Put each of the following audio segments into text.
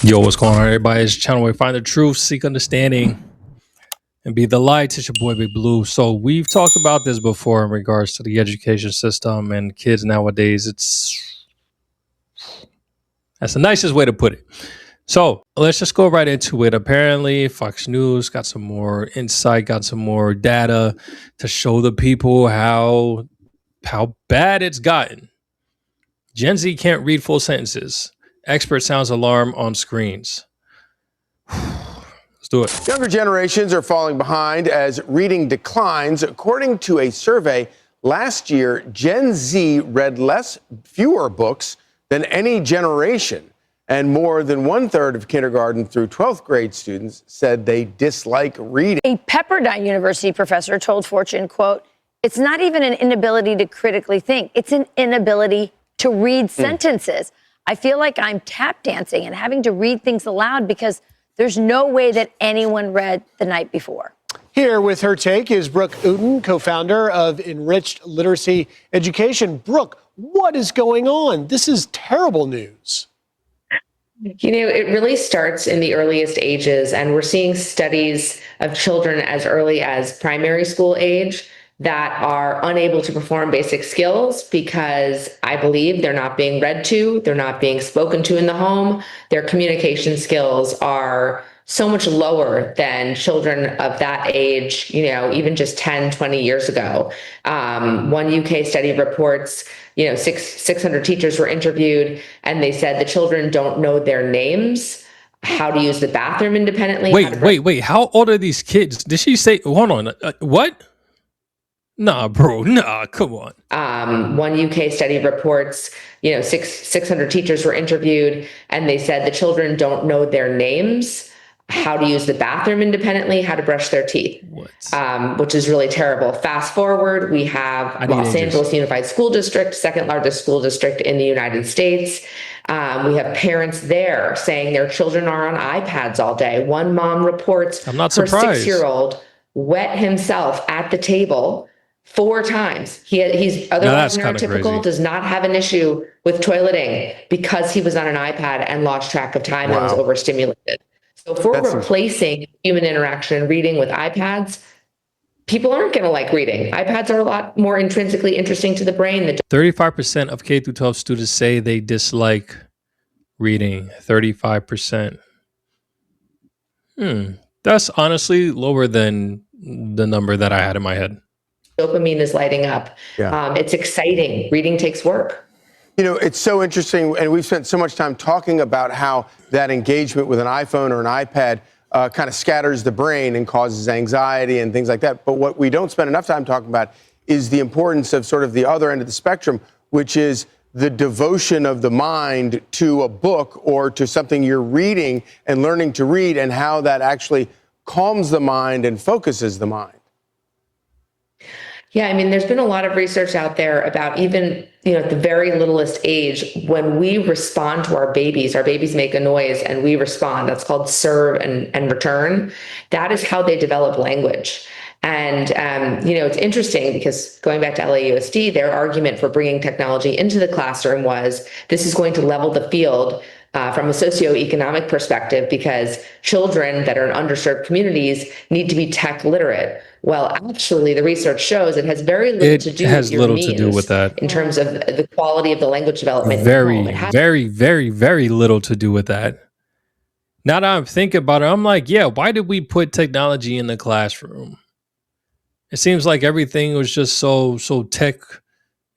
Yo, what's going on, everybody? It's the channel where we find the truth, seek understanding, and be the light. It's your boy, Big Blue. So we've talked about this before in regards to the education system and kids nowadays. That's the nicest way to put it. So let's just go right into it. Apparently, Fox News got some more insight, got some more data to show the people how bad it's gotten. Gen Z can't read full sentences. Expert sounds alarm on screens. Let's do it. Younger generations are falling behind as reading declines. According to a survey last year, Gen Z read fewer books than any generation. And more than 1/3 of kindergarten through 12th grade students said they dislike reading. A Pepperdine University professor told Fortune, quote, "It's not even an inability to critically think. It's an inability to read sentences. I feel like I'm tap dancing and having to read things aloud because there's no way that anyone read the night before." Here with her take is Brooke Uten, co-founder of Enriched Literacy Education. Brooke, what is going on? This is terrible news. You know, it really starts in the earliest ages, and we're seeing studies of children as early as primary school age that are unable to perform basic skills because I believe they're not being read to, they're not being spoken to in the home. Their communication skills are so much lower than children of that age, you know, even just 10, 20 years ago. One UK study reports, 600 teachers were interviewed, and they said the children don't know their names, how to use the bathroom independently. Wait. How old are these kids? Did she say, hold on, what? Nah, bro, come on. One UK study reports, 600 teachers were interviewed, and they said the children don't know their names, how to use the bathroom independently, how to brush their teeth, which is really terrible. Fast forward, we have Los Angeles Unified School District, second largest school district in the United States. We have parents there saying their children are on iPads all day. One mom reports I'm not her surprised. 6-year-old wet himself at the table 4 times. He's otherwise neurotypical, does not have an issue with toileting because he was on an iPad and lost track of time and was overstimulated. So if we're replacing human interaction and reading with iPads, people aren't going to like reading. iPads are a lot more intrinsically interesting to the brain. 35% of K through 12 students say they dislike reading. 35%. That's honestly lower than the number that I had in my head. Dopamine is lighting up. It's exciting. Reading takes work. You know, it's so interesting, and we've spent so much time talking about how that engagement with an iPhone or an iPad kind of scatters the brain and causes anxiety and things like that. But what we don't spend enough time talking about is the importance of sort of the other end of the spectrum, which is the devotion of the mind to a book or to something you're reading and learning to read, and how that actually calms the mind and focuses the mind. Yeah, I mean, there's been a lot of research out there about even, at the very littlest age, when we respond to our babies make a noise and we respond. That's called serve and return. That is how they develop language. And, it's interesting because going back to LAUSD, their argument for bringing technology into the classroom was this is going to level the field from a socioeconomic perspective because children that are in underserved communities need to be tech literate. Well, actually, the research shows it has very little to do with your means that. In terms of the quality of the language development. Very little to do with that. Now that I'm thinking about it, I'm like, yeah, why did we put technology in the classroom? It seems like everything was just so tech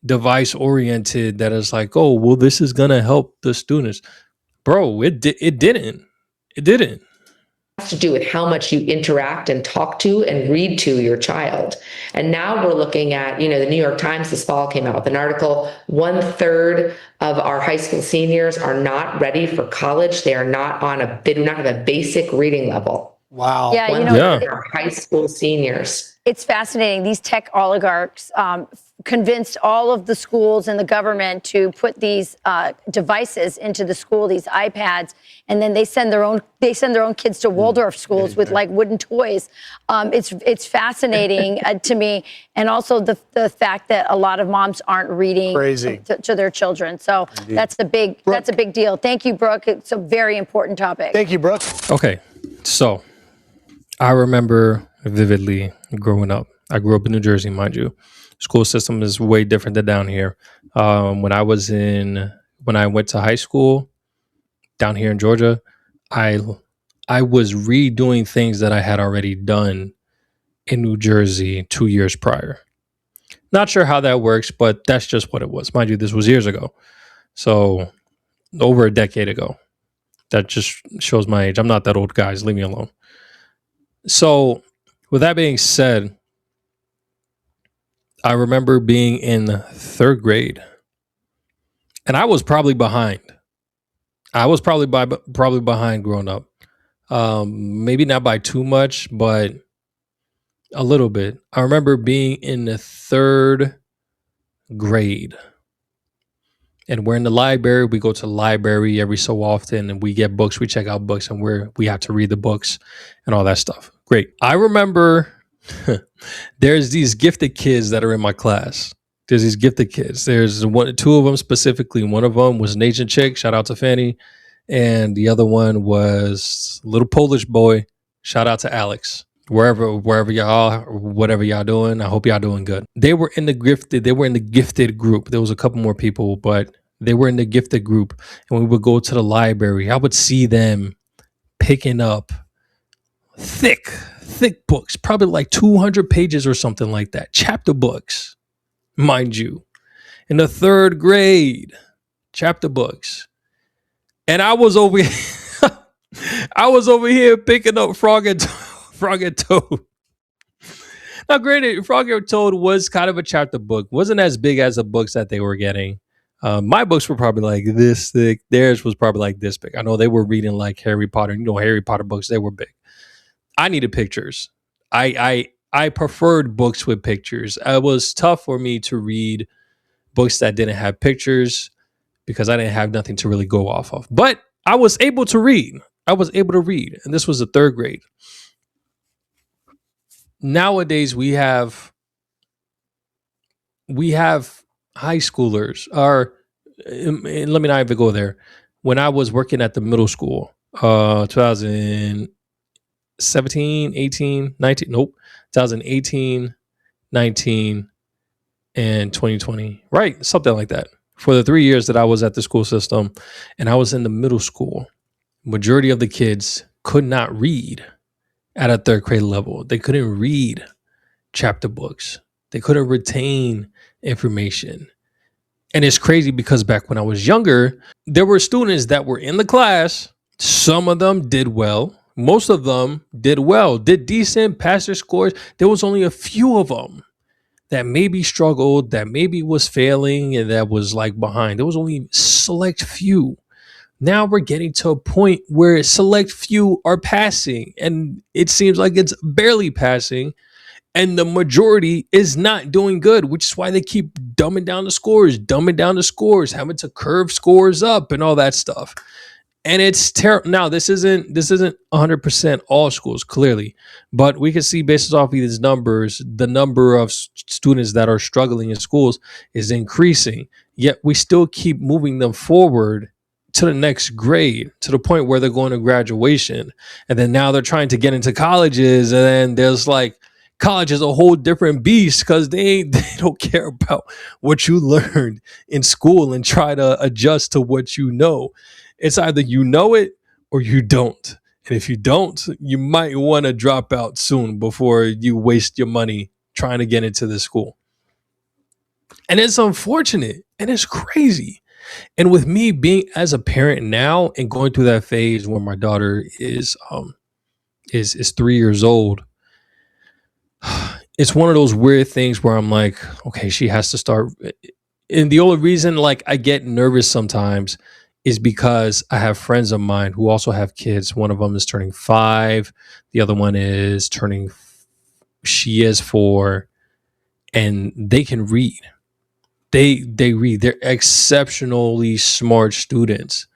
device oriented that it's like, oh, well, this is going to help the students. Bro, it didn't. It has to do with how much you interact and talk to and read to your child. And now we're looking at, the New York Times this fall came out with an article, 1/3 of our high school seniors are not ready for college. They do not have a basic reading level. Wow. Yeah, Our high school seniors. It's fascinating. These tech oligarchs convinced all of the schools and the government to put these devices into the school, these iPads, and then they send their own kids to Waldorf schools with like wooden toys. It's fascinating to me, and also the fact that a lot of moms aren't reading to their children. So that's a big deal. Thank you, Brooke. It's a very important topic. Thank you, Brooke. Okay, so I remember vividly growing up. I grew up in New Jersey, mind you. School system is way different than down here. When I went to high school down here in Georgia, I was redoing things that I had already done in New Jersey 2 years prior. Not sure how that works, but that's just what it was. Mind you, this was years ago. So over a decade ago. That just shows my age. I'm not that old, guys. Leave me alone. So with that being said, I remember being in third grade, and I was probably behind. I was probably behind growing up. Maybe not by too much, but a little bit. I remember being in the third grade, and we're in the library. We go to the library every so often, and we get books. We check out books, and we have to read the books and all that stuff. Great. I remember there's these gifted kids that are in my class. There's these gifted kids. There's two of them specifically. One of them was an Asian chick. Shout out to Fanny. And the other one was a little Polish boy. Shout out to Alex. Wherever y'all are, whatever y'all doing, I hope y'all doing good. They were in the gifted group. There was a couple more people, but they were in the gifted group. And when we would go to the library, I would see them picking up thick books, probably like 200 pages or something like that. Chapter books, mind you, in the third grade, chapter books. And I was over here picking up Frog and Toad. Now, granted, Frog and Toad was kind of a chapter book. Wasn't as big as the books that they were getting. My books were probably like this thick. Theirs was probably like this big. I know they were reading like Harry Potter. Harry Potter books, they were big. I needed pictures. I preferred books with pictures. It was tough for me to read books that didn't have pictures because I didn't have nothing to really go off of. But I was able to read. And this was the third grade. Nowadays we have high schoolers. And let me not even go there. When I was working at the middle school, 2017, 18, 19, nope, 2018, 19, and 2020, right? Something like that. For the 3 years that I was at the school system and I was in the middle school, majority of the kids could not read at a third grade level. They couldn't read chapter books. They couldn't retain information. And it's crazy because back when I was younger, there were students that were in the class. Some of them did well. Most of them did well, did decent, passed their scores. There was only a few of them that maybe struggled, that maybe was failing, and that was like behind. There was only select few. Now we're getting to a point where select few are passing, and it seems like it's barely passing, and the majority is not doing good, which is why they keep dumbing down the scores, having to curve scores up and all that stuff. And it's terrible. Now, this isn't 100% all schools, clearly, but we can see based off of these numbers, the number of students that are struggling in schools is increasing. Yet we still keep moving them forward to the next grade, to the point where they're going to graduation, and then now they're trying to get into colleges, and then there's like college is a whole different beast because they don't care about what you learned in school and try to adjust to what you know. It's either you know it or you don't. And if you don't, you might want to drop out soon before you waste your money trying to get into the school. And it's unfortunate and it's crazy. And with me being as a parent now and going through that phase where my daughter is 3 years old, it's one of those weird things where I'm like, okay, she has to start. And the only reason like I get nervous sometimes is because I have friends of mine who also have kids. One of them is turning 5. The other one is turning she is 4, and they can read. They read. They're exceptionally smart students.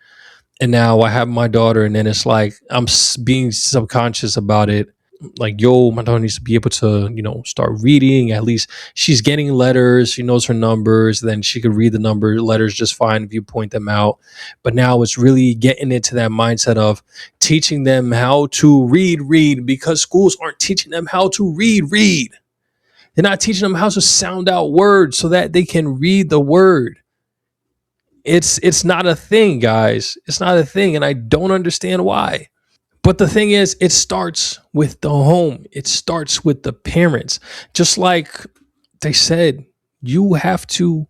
And now I have my daughter, and then it's like I'm being subconscious about it. Like, yo, my daughter needs to be able to, start reading. At least she's getting letters. She knows her numbers. Then she could read the number letters just fine if you point them out. But now it's really getting into that mindset of teaching them how to read, because schools aren't teaching them how to read. They're not teaching them how to sound out words so that they can read the word. It's not a thing, guys. It's not a thing, and I don't understand why. But the thing is, it starts with the home. It starts with the parents. Just like they said, you have to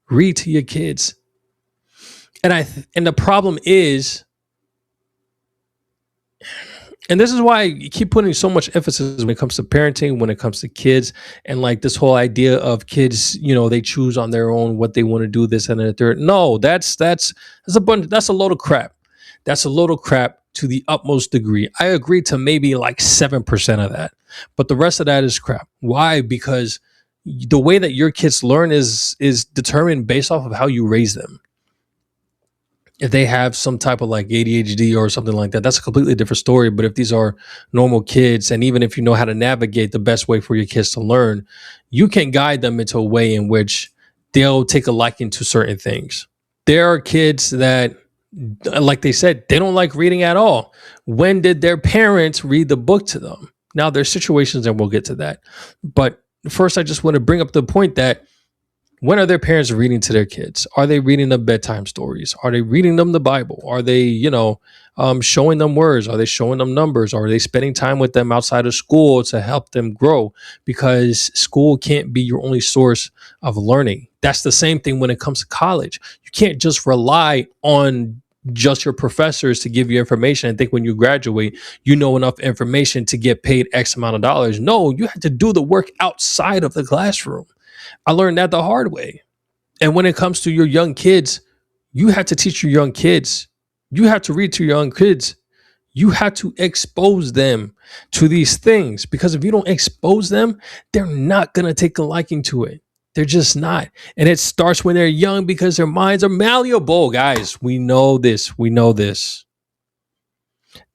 read to your kids. And the problem is, and this is why you keep putting so much emphasis when it comes to parenting, when it comes to kids, and like this whole idea of kids, they choose on their own what they want to do, this and the third. No, that's a load of crap. That's a load of crap to the utmost degree. I agree to maybe like 7% of that, but the rest of that is crap. Why? Because the way that your kids learn is determined based off of how you raise them. If they have some type of like ADHD or something like that, that's a completely different story. But if these are normal kids, and even if you know how to navigate the best way for your kids to learn, you can guide them into a way in which they'll take a liking to certain things. There are kids that, like they said, they don't like reading at all. When did their parents read the book to them? Now, there's situations, and we'll get to that. But first, I just want to bring up the point that when are their parents reading to their kids? Are they reading them bedtime stories? Are they reading them the Bible? Are they, showing them words? Are they showing them numbers? Are they spending time with them outside of school to help them grow? Because school can't be your only source of learning. That's the same thing when it comes to college. You can't just rely on just your professors to give you information and think when you graduate, you know enough information to get paid X amount of dollars. No, you have to do the work outside of the classroom. I learned that the hard way. And when it comes to your young kids, you have to teach your young kids. You have to read to your young kids. You have to expose them to these things, because if you don't expose them, they're not going to take a liking to it. They're just not. And it starts when they're young because their minds are malleable, guys. We know this. We know this.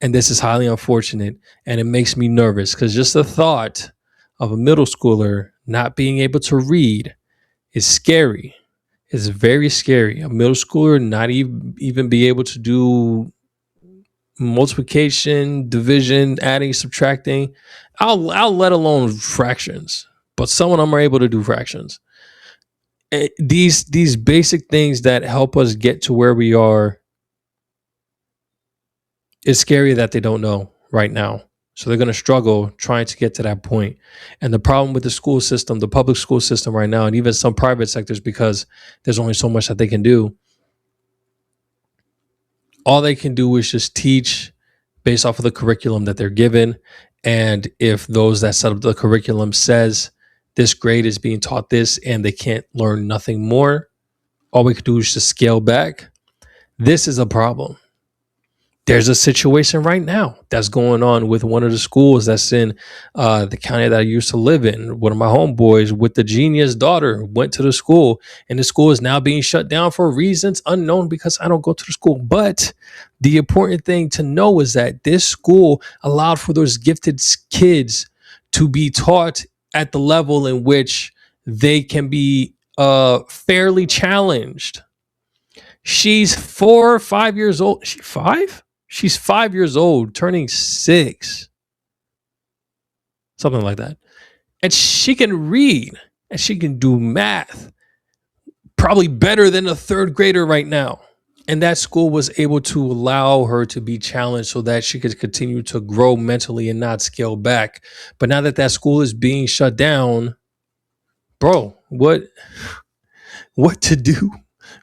And this is highly unfortunate. And it makes me nervous because just the thought of a middle schooler not being able to read is scary. It's very scary. A middle schooler not even be able to do multiplication, division, adding, subtracting. I'll let alone fractions. But some of them are able to do fractions. These basic things that help us get to where we are, it's scary that they don't know right now. So they're going to struggle trying to get to that point. And the problem with the school system, the public school system right now, and even some private sectors, because there's only so much that they can do. All they can do is just teach based off of the curriculum that they're given. And if those that set up the curriculum says this grade is being taught this and they can't learn nothing more, all we can do is just scale back. This is a problem. There's a situation right now that's going on with one of the schools that's in the county that I used to live in. One of my homeboys with the genius daughter went to the school, and the school is now being shut down for reasons unknown because I don't go to the school. But the important thing to know is that this school allowed for those gifted kids to be taught at the level in which they can be fairly challenged. She's 4 or 5 years old. Is she 5? She's 5 years old, turning 6. Something like that. And she can read and she can do math probably better than a third grader right now. And that school was able to allow her to be challenged so that she could continue to grow mentally and not scale back. But now that that school is being shut down, bro, what to do?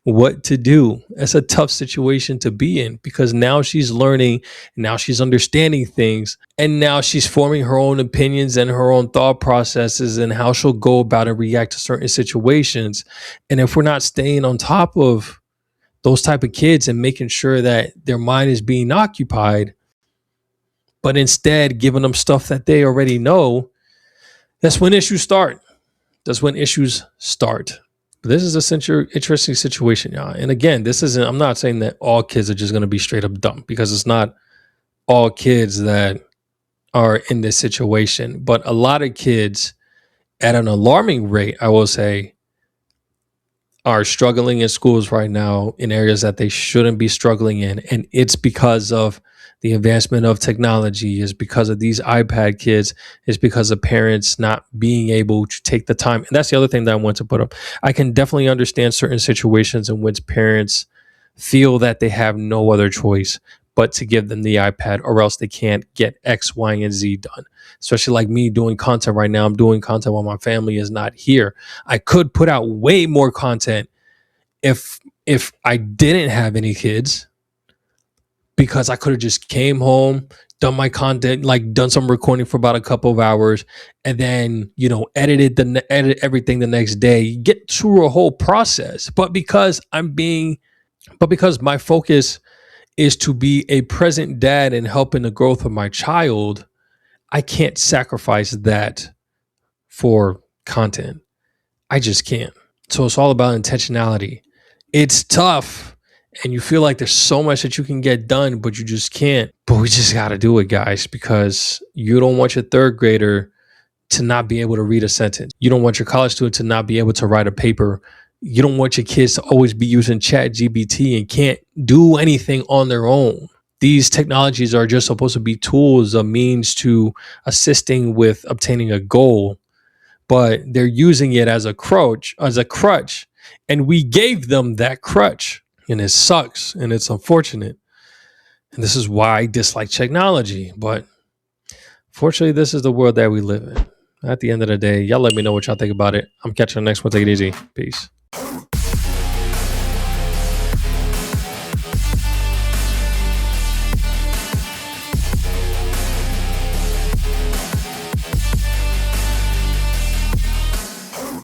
What to do? It's a tough situation to be in because now she's learning, now she's understanding things, and now she's forming her own opinions and her own thought processes and how she'll go about and react to certain situations. And if we're not staying on top of those type of kids and making sure that their mind is being occupied, but instead giving them stuff that they already know, That's when issues start. That's when issues start. This is a interesting situation, y'all. And again, I'm not saying that all kids are just going to be straight up dumb, because it's not all kids that are in this situation. But a lot of kids, at an alarming rate, I will say, are struggling in schools right now in areas that they shouldn't be struggling in. And it's because of the advancement of technology, is because of these iPad kids, is because of parents not being able to take the time. And that's the other thing that I want to put up. I can definitely understand certain situations in which parents feel that they have no other choice but to give them the iPad, or else they can't get X, Y, and Z done. Especially like me doing content right now. I'm doing content while my family is not here. I could put out way more content if I didn't have any kids, because I could have just came home, done my content, like done some recording for about a couple of hours, and then edit everything the next day, get through a whole process. But because my focus is to be a present dad and helping the growth of my child, I can't sacrifice that for content. I just can't. So it's all about intentionality. It's tough, and you feel like there's so much that you can get done, but you just can't. But we just got to do it, guys, because you don't want your third grader to not be able to read a sentence. You don't want your college student to not be able to write a paper. You don't want your kids to always be using Chat GPT and can't do anything on their own. These technologies are just supposed to be tools, a means to assisting with obtaining a goal, but they're using it as a crutch, and we gave them that crutch, and it sucks, and it's unfortunate. And this is why I dislike technology, but fortunately, this is the world that we live in. At the end of the day, y'all let me know what y'all think about it. I'm catching the next one. Take it easy. Peace.